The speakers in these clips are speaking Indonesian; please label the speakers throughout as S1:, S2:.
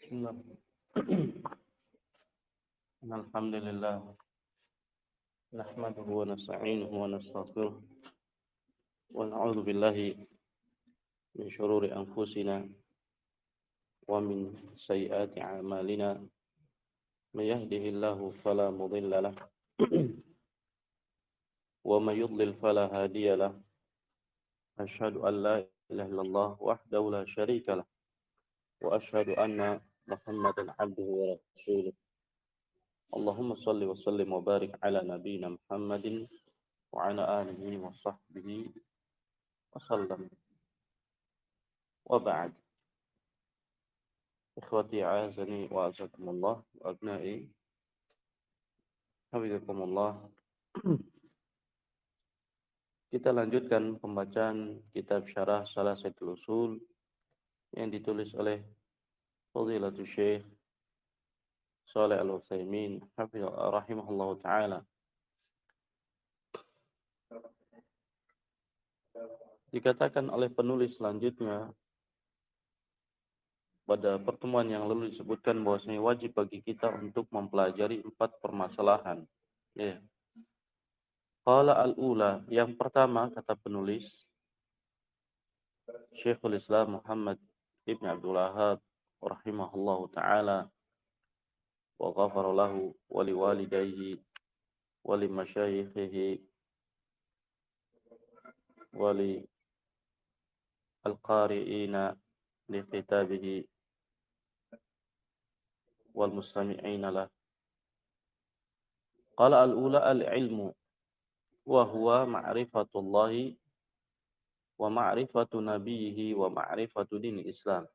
S1: Bismillah. Alhamdulillah. Nahmaduhu wa nasta'inuhu wa nastaghfiruh. Wa na'udzu billahi min syururi anfusina wa min sayyiati a'malina. May yahdihillahu fala mudilla lah wa may yudlil fala hadiya lah. Asyhadu an la ilaha illallah wahdahu la syarika lah wa asyhadu anna Muhammadan abduhu wa rasuluh. Allahumma salli wa sallim wa barik ala nabiyyina Muhammadin wa ala alihi wa sahbihi wa sallam. Wa ba'd. Ikhwati a'azani wa azakumullah wa abna'i hafizakumullah. Kita lanjutkan pembacaan kitab Syarah Salasatul Usul yang ditulis oleh Fadilatul Syekh Shalih Al-Utsaimin rahimahullah taala. Dikatakan oleh penulis selanjutnya, pada pertemuan yang lalu disebutkan bahwasanya wajib bagi kita untuk mempelajari 4 permasalahan. Ya. Qala al-ula, yang pertama kata penulis Syekhul Islam Muhammad Ibn Abdul Wahhab rahimahullahu taala wa ghafara lahu wa liwalidayhi wa limasyayikhihi wa li al-qari'ina li kitabihi wal mustami'ina lah. Qala al-ula al-ilmu wa huwa ma'rifatullahi wa ma'rifatu nabiyhi wa ma'rifatu dinil Islam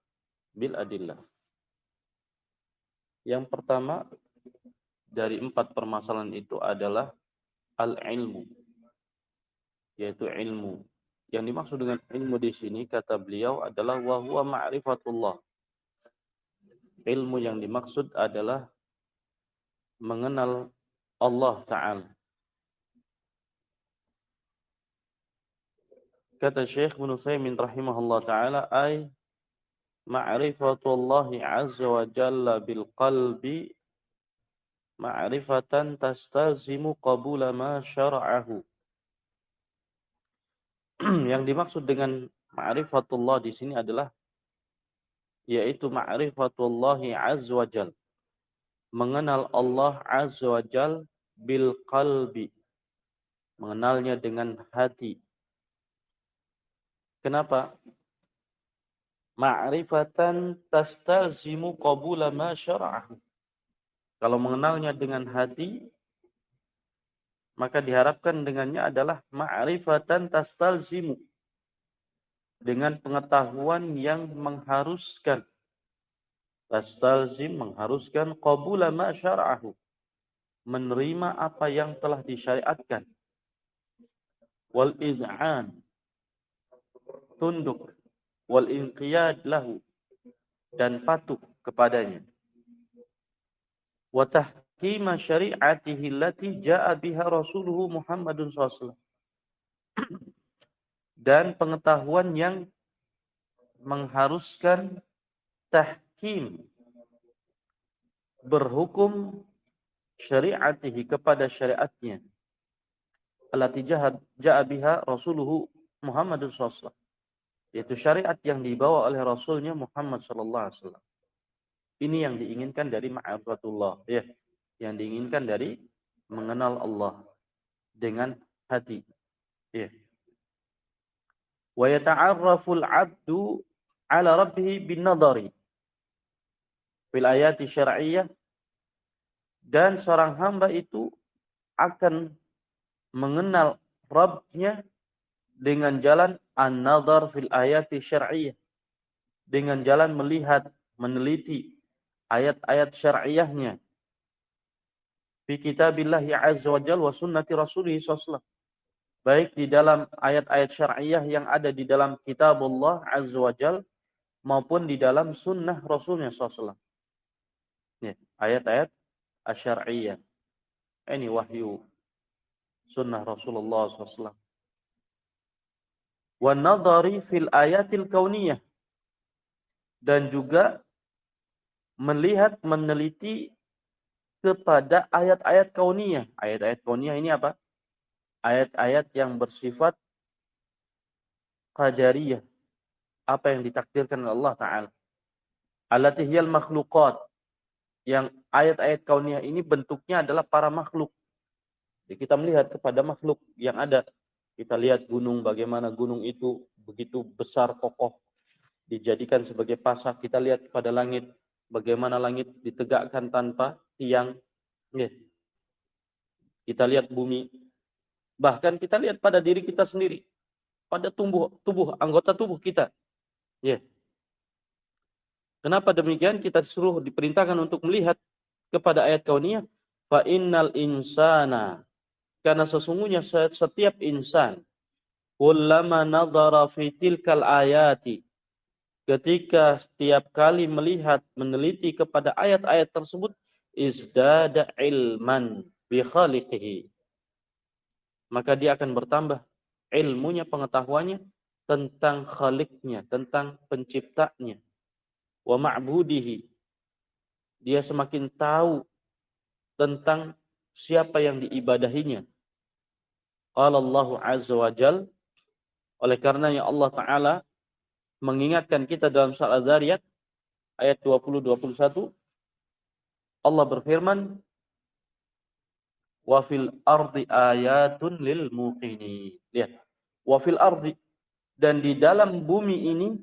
S1: bil adillah. Yang pertama dari 4 permasalahan itu adalah al-ilmu, yaitu ilmu. Yang dimaksud dengan ilmu di sini kata beliau adalah wa huwa ma'rifatullah. Ilmu yang dimaksud adalah mengenal Allah Ta'ala. Kata Syekh Ibnu Utsaimin rahimahullah taala, ay ma'rifatullahi azza wa jalla bil qalbi ma'rifatan tastazimu qabula ma syara'ahu. Yang dimaksud dengan ma'rifatullah di sini adalah yaitu ma'rifatullahi azza wa jalla, mengenal Allah azza wa jalla bil qalbi, mengenalnya dengan hati. Kenapa? Ma'rifatan tastazimu qabula ma syara'ahu. Kalau mengenalnya dengan hati, maka diharapkan dengannya adalah ma'rifatan tastalzimu, dengan pengetahuan yang mengharuskan. Tastalzim mengharuskan qabula ma syara'ahu, menerima apa yang telah disyariatkan. Wal id'an, tunduk. Wal inqiyad lahu, dan patuh kepadanya. Wa tahkima syari'atihi allati ja'a biha rasuluhu Muhammadun SAW. Dan pengetahuan yang mengharuskan tahkim, berhukum syari'atihi, kepada syariatnya, allati ja'a biha rasuluhu Muhammadun SAW, yaitu syariat yang dibawa oleh Rasulnya Muhammad SAW. Ini yang diinginkan dari ma'rifatullah, ya, yang diinginkan dari mengenal Allah dengan hati, ya. Wa yata'arraful 'abdu 'ala rabbih bin nadari fil ayati syar'iyyah, dan seorang hamba itu akan mengenal Rabbnya dengan jalan an-nadhar fil ayati syar'iyyah, dengan jalan melihat, meneliti ayat-ayat syar'iyahnya, fi kitabillahi azza wa jalla wa sunnati rasulih sallallahu, baik di dalam ayat-ayat syar'iyah yang ada di dalam kitabullah azza wa jalla maupun di dalam sunnah Rasulnya sallallahu. Ya, ayat-ayat asy-syar'iyah. Ini wahyu sunnah Rasulullah sallallahu. Wa nadhari fil ayatil kauniyah, dan juga melihat, meneliti kepada ayat-ayat kauniyah. Ayat-ayat kauniyah ini apa? Ayat-ayat yang bersifat qadariyah, apa yang ditakdirkan oleh Allah Ta'ala. Allati hiyal makhluqat, yang ayat-ayat kauniyah ini bentuknya adalah para makhluk. Jadi kita melihat kepada makhluk yang ada. Kita lihat gunung, bagaimana gunung itu begitu besar, kokoh, dijadikan sebagai pasak. Kita lihat pada langit, bagaimana langit ditegakkan tanpa tiang. Kita lihat bumi. Bahkan kita lihat pada diri kita sendiri. Pada anggota tubuh kita. Kenapa demikian? Kita disuruh, diperintahkan untuk melihat kepada ayat kauniyah. Fa innal insana, karena sesungguhnya setiap insan, kullama nadhara fi tilkal ayati, ketika setiap kali melihat, meneliti kepada ayat-ayat tersebut, izdada ilman bi khaliqihi, maka dia akan bertambah ilmunya, pengetahuannya tentang khaliknya, tentang penciptanya, wa ma'budihi, dia semakin tahu tentang siapa yang diibadahinya. Qala Allah Azza wa Jal, oleh karenanya Allah Ta'ala mengingatkan kita dalam surah Az-Zariyat ayat 20-21, Allah berfirman, wa fil ardi ayatun lil muqinin. Lihat, wa fil ardi, dan di dalam bumi ini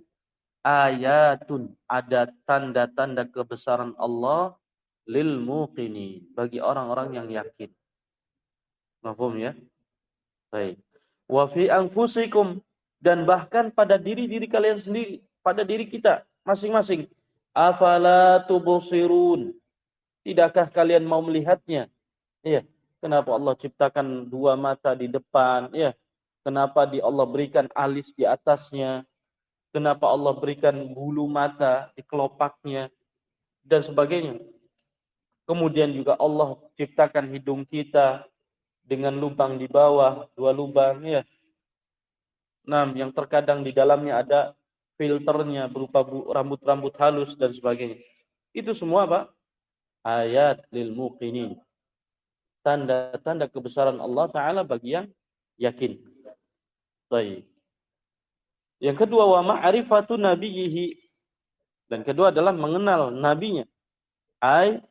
S1: ayatun, ada tanda-tanda kebesaran Allah, lil muqinin, bagi orang-orang yang yakin. Mafhum ya? Baik. Wa fi anfusikum, dan bahkan pada diri-diri kalian sendiri, pada diri kita masing-masing. Afala tubsirun, tidakkah kalian mau melihatnya? Iya. Kenapa Allah ciptakan dua mata di depan? Iya. Kenapa Allah berikan alis di atasnya? Kenapa Allah berikan bulu mata di kelopaknya? Dan sebagainya. Kemudian juga Allah ciptakan hidung kita dengan lubang di bawah, dua lubang, ya. Nah, yang terkadang di dalamnya ada filternya berupa rambut-rambut halus dan sebagainya. Itu semua apa? Ayat lil muqinin. Tanda-tanda kebesaran Allah Ta'ala bagi yang yakin. Baik. Yang kedua, wa ma'rifatu nabiyhi. Dan kedua adalah mengenal nabinya. Ay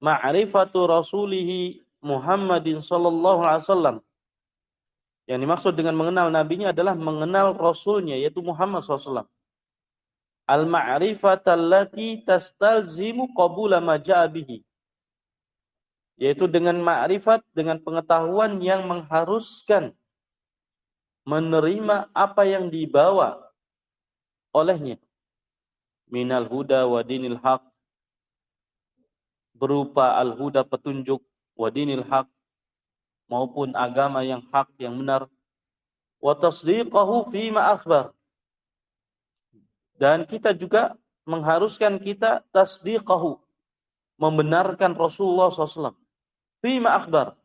S1: ma'rifatu rasulihi Muhammadin sallallahu alaihi wasallam. Yang dimaksud dengan mengenal nabinya adalah mengenal rasulnya, yaitu Muhammad SAW. Al-ma'rifatallati tastalzimu qabula ma ja'a bihi. Yaitu dengan ma'rifat, dengan pengetahuan yang mengharuskan menerima apa yang dibawa olehnya. Minal huda wa dinil haq, berupa al-huda, petunjuk, wa dinil haq, maupun agama yang hak, yang benar. Wa tasdiqahu fima akhbar, dan kita juga mengharuskan kita tasdiqahu, membenarkan Rasulullah SAW. Fima akhbar,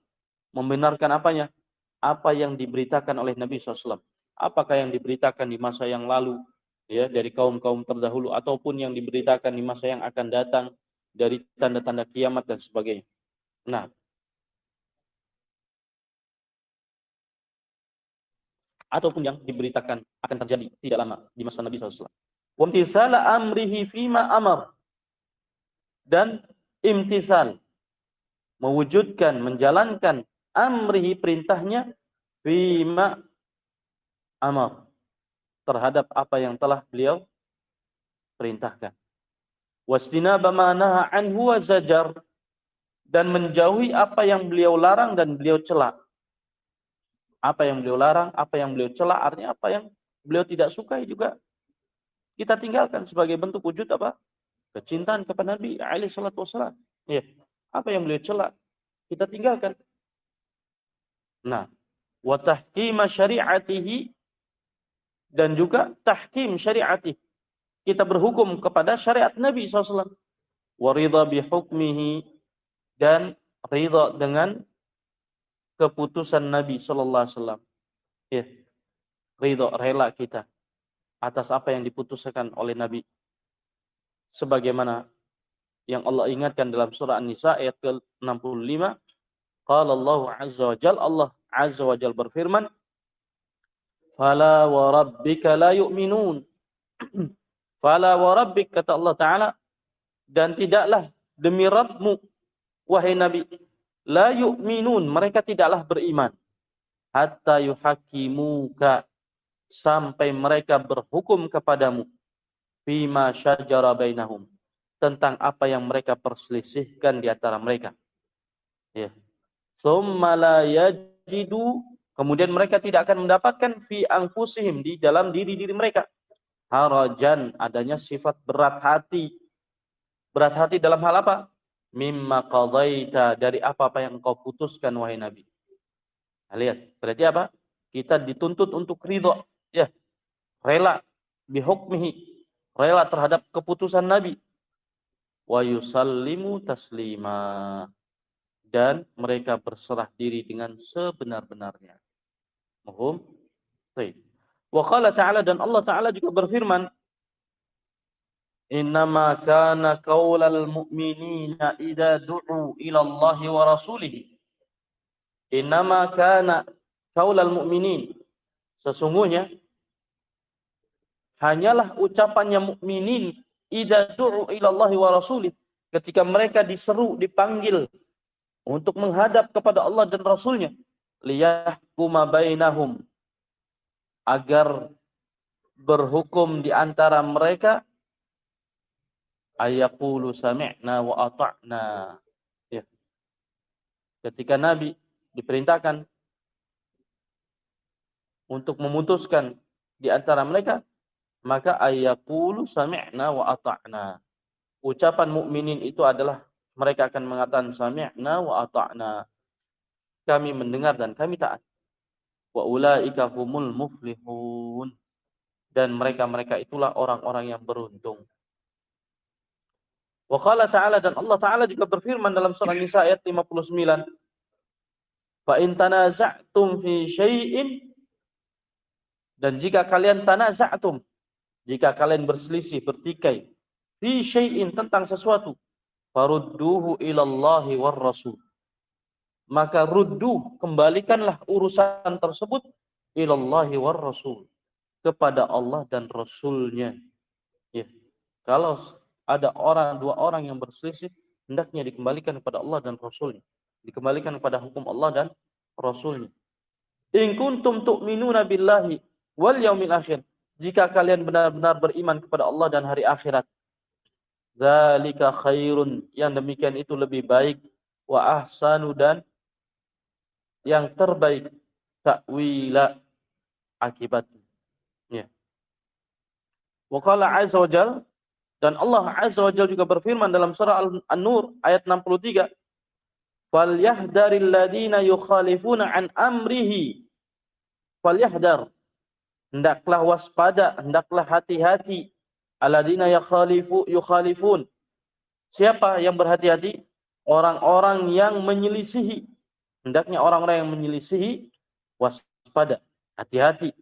S1: membenarkan apanya? Apa yang diberitakan oleh Nabi SAW. Apakah yang diberitakan di masa yang lalu, ya, dari kaum-kaum terdahulu, ataupun yang diberitakan di masa yang akan datang, dari tanda-tanda kiamat dan sebagainya. Nah, ataupun yang diberitakan akan terjadi tidak lama di masa Nabi SAW. Wamtisala amrihi fima amar, dan imtisal, mewujudkan, menjalankan amrihi, perintahnya, fima amar, terhadap apa yang telah beliau perintahkan. Wastinaba ma naha anhu wa zajar, dan menjauhi apa yang beliau larang dan beliau cela. Apa yang beliau larang, apa yang beliau cela, artinya apa yang beliau tidak sukai juga kita tinggalkan sebagai bentuk wujud apa? Kecintaan kepada Nabi alaihi salatu wasallam. Ya. Apa yang beliau cela kita tinggalkan. Nah, wa tahkim syari'atihi, dan juga tahkim syari'atih, kita berhukum kepada syariat Nabi SAW. Wa ridha bihukmihi, dan ridha dengan keputusan Nabi SAW. Ya, ridha, rela kita atas apa yang diputuskan oleh Nabi. Sebagaimana yang Allah ingatkan dalam surah An-Nisa ayat ke-65. Qala Allah azza wa jalla, Allah azza wa jalla berfirman, "Fala wa rabbika la yu'minun." Fala wa rabbik, kata Allah Ta'ala, dan tidaklah demi Rabbmu, wahai Nabi, la yu'minun, mereka tidaklah beriman, hatta yuhakimuka, sampai mereka berhukum kepadamu, fima syajara bainahum, tentang apa yang mereka perselisihkan di antara mereka. Ya. Tsumma la yajidu, kemudian mereka tidak akan mendapatkan fi anfusihim, di dalam diri-diri mereka, harajan, adanya sifat berat hati. Berat hati dalam hal apa? Mimma qadaita, dari apa-apa yang engkau putuskan wahai Nabi. Nah, lihat, berarti apa? Kita dituntut untuk ridho, ya, rela bihukmihi, rela terhadap keputusan Nabi. Wa yusallimu taslima, dan mereka berserah diri dengan sebenar-benarnya. Mahum? Baik. Wa qala ta'ala, dan Allah Ta'ala juga berfirman, innama kana qaulal mu'minina idza du'u ila Allahi wa rasulihi. Innama kana qaulal mu'minin, sesungguhnya hanyalah ucapannya mukminin idza du'u ila Allahi wa rasulihi, ketika mereka diseru, dipanggil untuk menghadap kepada Allah dan Rasulnya, liyahkuma bainahum, agar berhukum di antara mereka, ayaqulu sami'na wa ata'na. Ya. Ketika Nabi diperintahkan untuk memutuskan di antara mereka, maka ayaqulu sami'na wa ata'na. Ucapan mukminin itu adalah mereka akan mengatakan sami'na wa ata'na, kami mendengar dan kami taat. Wa ulaika humul muflihun, dan mereka-mereka itulah orang-orang yang beruntung. Wa qala ta'ala, dan Allah Ta'ala juga berfirman dalam surah Nisa ayat 59, fa in tanaza'tum fi syai'in, dan jika kalian tanaza'tum, jika kalian berselisih, bertikai, fi syai'in, tentang sesuatu, farudduhu ilallahi war rasul, maka ruddu, kembalikanlah urusan tersebut, ilallahi war rasul, kepada Allah dan Rasulnya. Ya. Kalau ada dua orang yang berselisih, hendaknya dikembalikan kepada Allah dan Rasulnya, dikembalikan kepada hukum Allah dan Rasulnya. In kuntum tu'minuna billahi wal yaumil akhir, jika kalian benar-benar beriman kepada Allah dan hari akhirat. Dzalika khairun, yang demikian itu lebih baik, wa ahsanu, dan yang terbaik, ta'wila, akibatnya. Ya. Wa qala azza wa jalla, dan Allah azza wa jalla juga berfirman dalam surah An-Nur ayat 63, falyahdharil ladzina yukhalifuna an amrihi, falyahdhar, hendaklah waspada, hendaklah hati-hati, alladzina yukhalifun, siapa yang berhati-hati? Orang-orang yang menyelisihi. Hendaknya orang-orang yang menyelisihi waspada, hati-hati.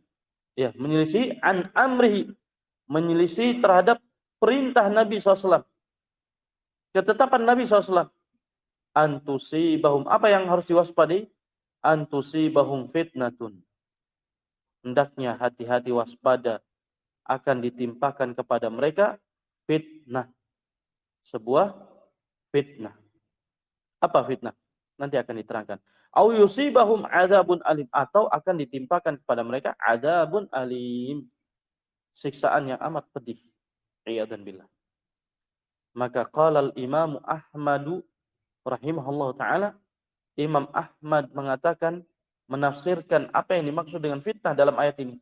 S1: Ya, menyelisihi an amrihi, menyelisihi terhadap perintah Nabi SAW, ketetapan Nabi SAW. Antusibahum, apa yang harus diwaspadai? Antusibahum fitnatun, hendaknya hati-hati, waspada, akan ditimpakan kepada mereka fitnah, sebuah fitnah. Apa fitnah? Nanti akan diterangkan. Au yusibahum adzabun alim, atau akan ditimpakan kepada mereka adzabun alim, siksaan yang amat pedih. Iyadzan billah. Maka qala al-Imam Ahmad rahimahullah taala, Imam Ahmad mengatakan, menafsirkan apa yang dimaksud dengan fitnah dalam ayat ini.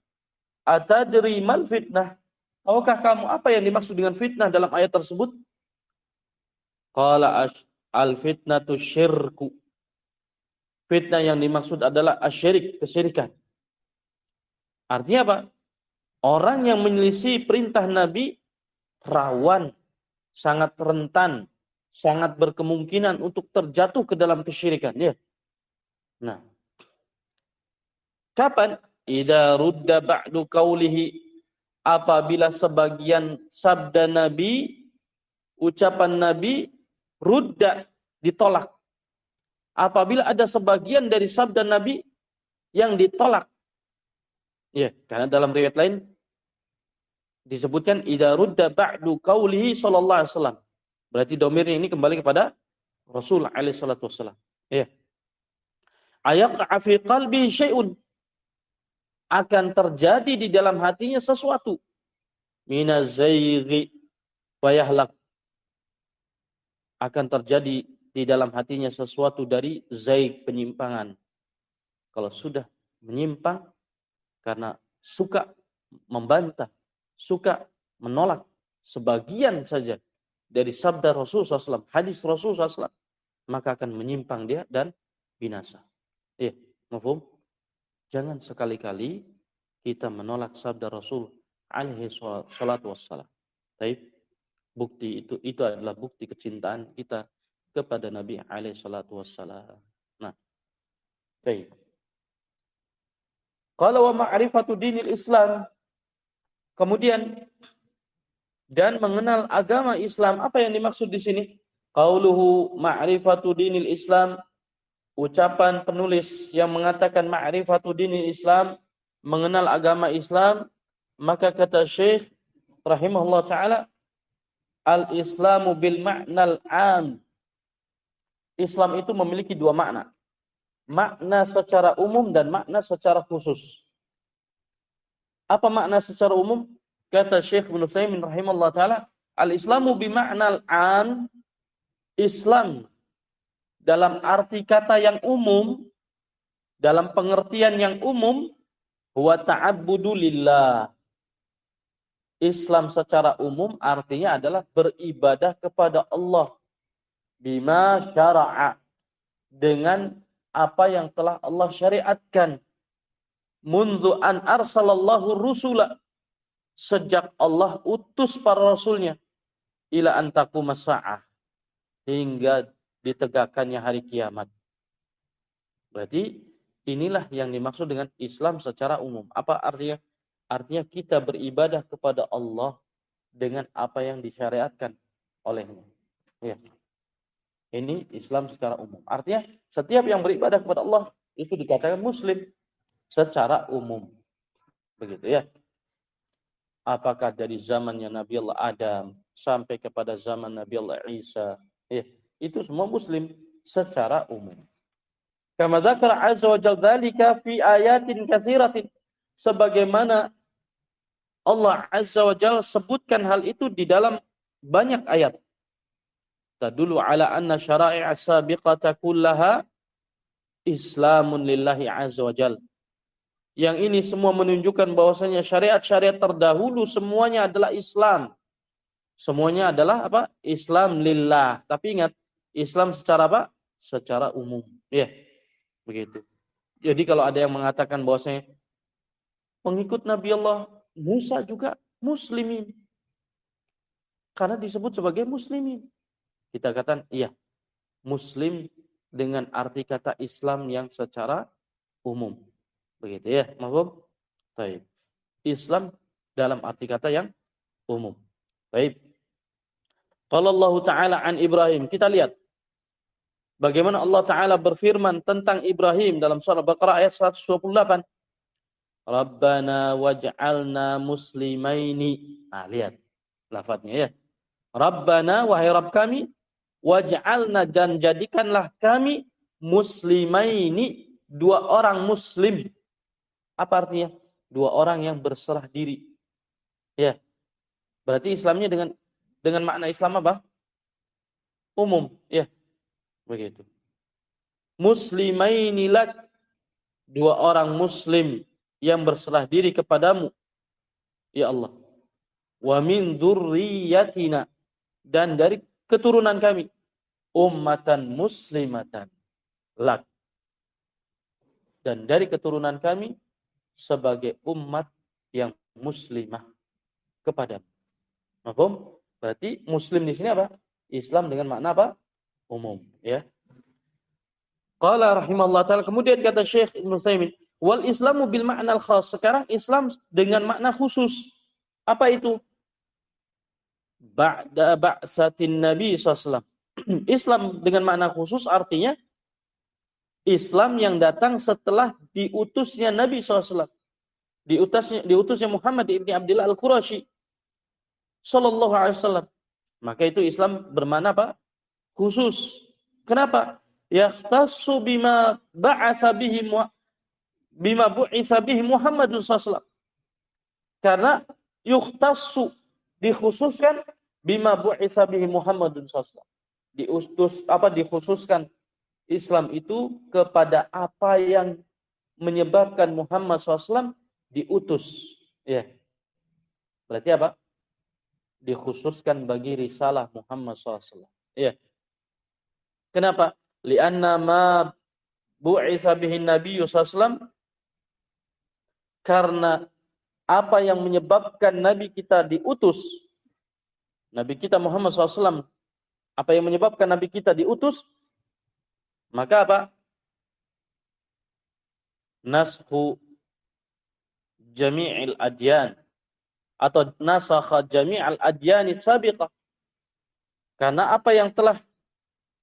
S1: Atadri mal fitnah? Tahukah kamu apa yang dimaksud dengan fitnah dalam ayat tersebut? Qala al-fitnatu syirku. Fitnah yang dimaksud adalah asyirik, kesyirikan. Artinya apa? Orang yang menyelisih perintah Nabi rawan, sangat rentan, sangat berkemungkinan untuk terjatuh ke dalam kesyirikan. Ya. Nah, kapan? Idza rudda ba'du qaulihi, apabila sebagian sabda Nabi ucapan Nabi rudda, ditolak. Apabila ada sebagian dari sabda Nabi yang ditolak. Ya, karena dalam riwayat lain disebutkan idza rudda ba'du qaulihi sallallahu alaihi wasallam. Berarti domirnya ini kembali kepada Rasul alaihi salatu wasallam. Ya. Ayaqa fi qalbi syai'un, akan terjadi di dalam hatinya sesuatu minazayghi wa yahlak, akan terjadi di dalam hatinya sesuatu dari zaig, penyimpangan. Kalau sudah menyimpang karena suka membantah, suka menolak sebagian saja dari sabda Rasulullah SAW, hadis Rasulullah SAW, maka akan menyimpang dia dan binasa. Iya, mafhum? Jangan sekali-kali kita menolak sabda Rasul alaihi salatu wassalam. Baik, bukti itu adalah bukti kecintaan kita kepada Nabi alaihi salatu wassalam. Nah, baik. Kalau wa ma'rifatu dinil Islam, kemudian dan mengenal agama Islam, apa yang dimaksud di sini? Qauluhu ma'rifatu dinil Islam, ucapan penulis yang mengatakan ma'rifatu dinil Islam, mengenal agama Islam, maka kata Syekh rahimahullah taala, al-Islamu bil ma'nal 'am. Islam itu memiliki dua makna. Makna secara umum dan makna secara khusus. Apa makna secara umum? Kata Syekh Ibnu Utsaimin rahimahullah taala, al-Islamu bi ma'nal 'am, Islam dalam arti kata yang umum, dalam pengertian yang umum, huwa ta'abbudu lillah. Islam secara umum artinya adalah beribadah kepada Allah bima syara'a, dengan apa yang telah Allah syariatkan. Mundu an arsalallahu rusula, sejak Allah utus para rasulnya, ila an taqumas sa'ah, hingga ditegakkannya hari kiamat. Berarti inilah yang dimaksud dengan Islam secara umum. Apa artinya? Artinya kita beribadah kepada Allah dengan apa yang disyariatkan olehnya. Ya. Ini Islam secara umum. Artinya setiap yang beribadah kepada Allah itu dikatakan muslim secara umum. Begitu ya. Apakah dari zamannya Nabi Allah Adam sampai kepada zaman Nabi Allah Isa, ya, itu semua muslim secara umum. Kama dzakara azza wa jalla dzalika fi ayatin katsiratin, sebagaimana Allah azza wa jalla sebutkan hal itu di dalam banyak ayat. Tadullu ala anna syara'i'a sabiqata kullaha islamun lillahi azza wa jalla. Yang ini semua menunjukkan bahwasanya syariat-syariat terdahulu semuanya adalah Islam. Semuanya adalah apa? Islam lillah. Tapi ingat, Islam secara apa? Secara umum. Ya, begitu. Jadi kalau ada yang mengatakan bahwasanya pengikut Nabi Allah Musa juga muslimin, karena disebut sebagai muslimin, kita katakan iya, muslim dengan arti kata Islam yang secara umum. Begitu ya, mahfum? Baik. Islam dalam arti kata yang umum. Baik. Qala Allah Ta'ala an Ibrahim. Kita lihat bagaimana Allah Ta'ala berfirman tentang Ibrahim dalam surah Baqarah ayat 128. Rabbana waj'alna muslimaini. Nah, lihat lafadznya ya. Rabbana, wahai Rabb kami, waj'alna, dan jadikanlah kami, muslimaini, dua orang muslim. Apa artinya? Dua orang yang berserah diri. Ya. Berarti Islamnya dengan makna Islam apa? Umum, ya. Begitu. Muslimaini lak, dua orang muslim yang berserah diri kepadamu, ya Allah. Wa min dzurriyyatina, dan dari keturunan kami, ummatan muslimatan lak, dan dari keturunan kami sebagai umat yang muslimah kepadamu. Mahfum? Berarti muslim di sini apa? Islam dengan makna apa? Umum, ya. Qala rahimahullah ta'ala, kemudian kata Syekh Ibnu Utsaimin, wal Islamu bil ma'nal khas. Sekarang Islam dengan makna khusus. Apa itu? ba'da ba'satin Nabi SAW. Islam dengan makna khusus artinya Islam yang datang setelah diutusnya Nabi SAW. Diutusnya Muhammad ibn Abdullah al-Qurashi sallallahu alaihi wasallam. Maka itu Islam bermakna apa? Khusus. Kenapa? Yahtassu bima ba'asa bihi bima bu'itsa bihi Muhammadun sallallahu. Karena yukhtassu dikhususkan bima bu'itsa bihi Muhammadun sallallahu. Dikhususkan Islam itu kepada apa yang menyebabkan Muhammad SAW diutus. Ya. Berarti apa? Dikhususkan bagi risalah Muhammad SAW. Ya. Kenapa? Lianna ma bu'itsa bihi Nabi SAW, karena apa yang menyebabkan Nabi kita diutus, Nabi kita Muhammad SAW, apa yang menyebabkan Nabi kita diutus, maka apa? Nashu jami'il adyan, atau nasakha jami'al adyani sabiqah. Karena apa yang telah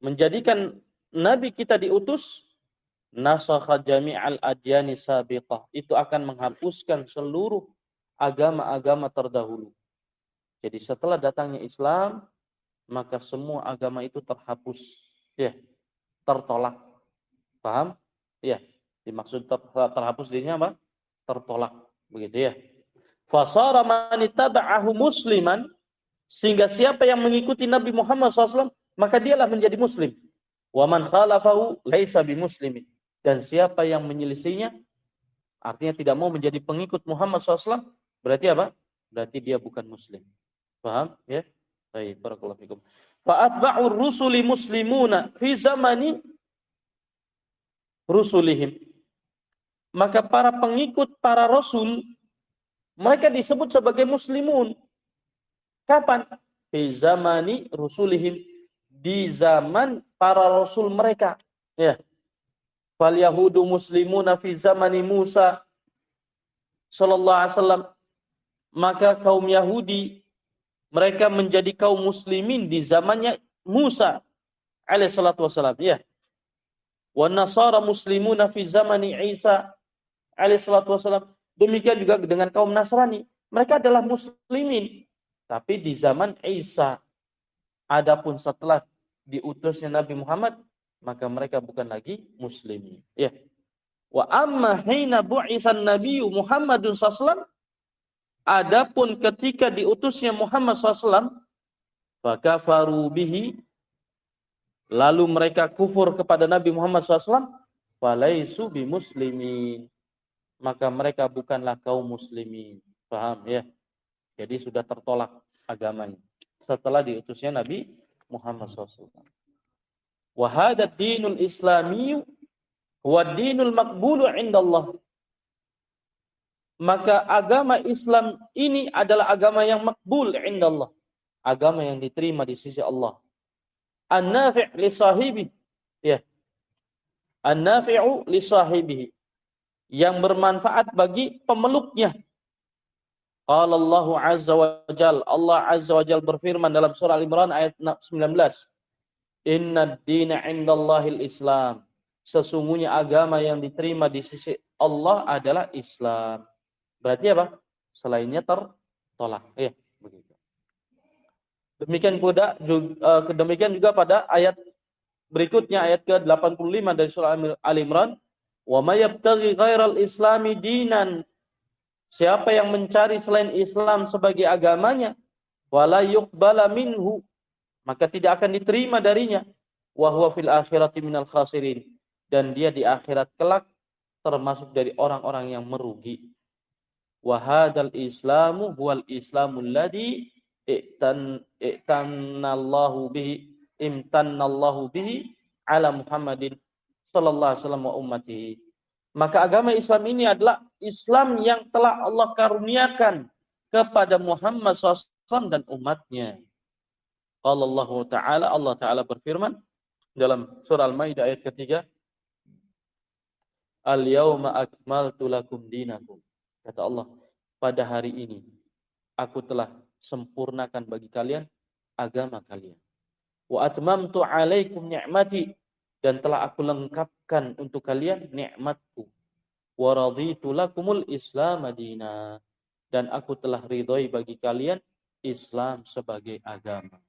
S1: menjadikan Nabi kita diutus, nasakha jami'al adyani sabiqah, itu akan menghapuskan seluruh agama-agama terdahulu. Jadi setelah datangnya Islam, maka semua agama itu terhapus, ya, tertolak. Paham? Ya, dimaksud terhapus dirinya apa? Tertolak, begitu ya. Fasara man ittaba'ahu musliman, sehingga siapa yang mengikuti Nabi Muhammad SAW, maka dialah menjadi muslim. Wa man khalafahu laisa bimuslimin, dan siapa yang menyelisihinya, artinya tidak mau menjadi pengikut Muhammad SAW, berarti apa? Berarti dia bukan muslim. Paham? Ya? Baik, barakallahu fikum. Fa atba'ur rusuli muslimuna fi zamani rusulihim. Maka para pengikut para rasul, mereka disebut sebagai muslimun. Kapan? Fi zamani rusulihim, di zaman para rasul mereka. Ya. Fal yahudu muslimuna fi zamani Musa sallallahu alaihi wasallam. Maka kaum Yahudi mereka menjadi kaum muslimin di zamannya Musa alaihi salatu wasallam, ya. Wa nasara muslimuna fi zamani Isa alaihi salatu wasallam. Demikian juga dengan kaum Nasrani, mereka adalah muslimin tapi di zaman Isa. Adapun setelah diutusnya Nabi Muhammad, maka mereka bukan lagi muslimin, ya. Wa amma hina bu'isan nabiyyu Muhammadun sallallahu, adapun ketika diutusnya Muhammad SAW, fakafaru bihi, lalu mereka kufur kepada Nabi Muhammad SAW, falaisu bimuslimin, maka mereka bukanlah kaum muslimin. Paham ya? Jadi sudah tertolak agamanya setelah diutusnya Nabi Muhammad SAW. Wa hadha dinul islami wa dinul maqbulu indallah. Maka agama Islam ini adalah agama yang makbul indallah, agama yang diterima di sisi Allah. An-nafi' li sahibi, ya. An-nafi'u li sahibihi, yang bermanfaat bagi pemeluknya. Qala Allah azza wa jalla, Allah azza wa jalla berfirman dalam surah Al-Imran ayat 19. Inna ad-dina 'indallahil Islam. Sesungguhnya agama yang diterima di sisi Allah adalah Islam. Berarti apa? Selainnya tertolak. Ya, begitu. Demikian juga pada ayat berikutnya, ayat ke-85 dari surah Al-Imran, wa may yabtaghi ghairal islami dinan, siapa yang mencari selain Islam sebagai agamanya, wala yuqbala minhu, maka tidak akan diterima darinya, wa huwa fil akhirati minal khasirin, dan dia di akhirat kelak termasuk dari orang-orang yang merugi. Wa hadzal islamu huwal islamul ladzi imtanallahu bihi ala Muhammadin sallallahu alaihi wasallam wa ummatihi. Maka agama Islam ini adalah Islam yang telah Allah karuniakan kepada Muhammad SAW dan umatnya. Allah Ta'ala berfirman dalam surah Al-Maidah ayat ketiga, Al-yawma akmaltu lakum dinakum. Kata Allah, pada hari ini aku telah sempurnakan bagi kalian agama kalian. Wa atmamtu 'alaikum ni'mati, dan telah aku lengkapkan untuk kalian nikmatku. Wa raditu lakumul Islam madina, dan aku telah ridhoi bagi kalian Islam sebagai agama.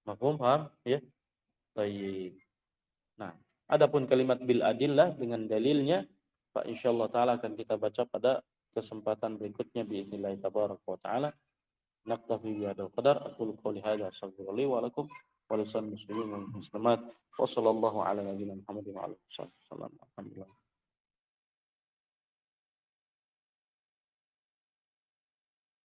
S1: Mafhum, paham? Ya. Baik. Nah, adapun kalimat bil adillah dengan dalilnya, Pak insyaallah taala akan kita baca pada kesempatan berikutnya biidznillah tabaraka wa taala. Naktafi bi hadzal qadar, aqulu qouli hadza astaghfirullahi wa lakum wa lisal muslimin wal muslimat. Wa sallallahu ala nabiyyina Muhammadin wa alihi wasallam. Alhamdulillah.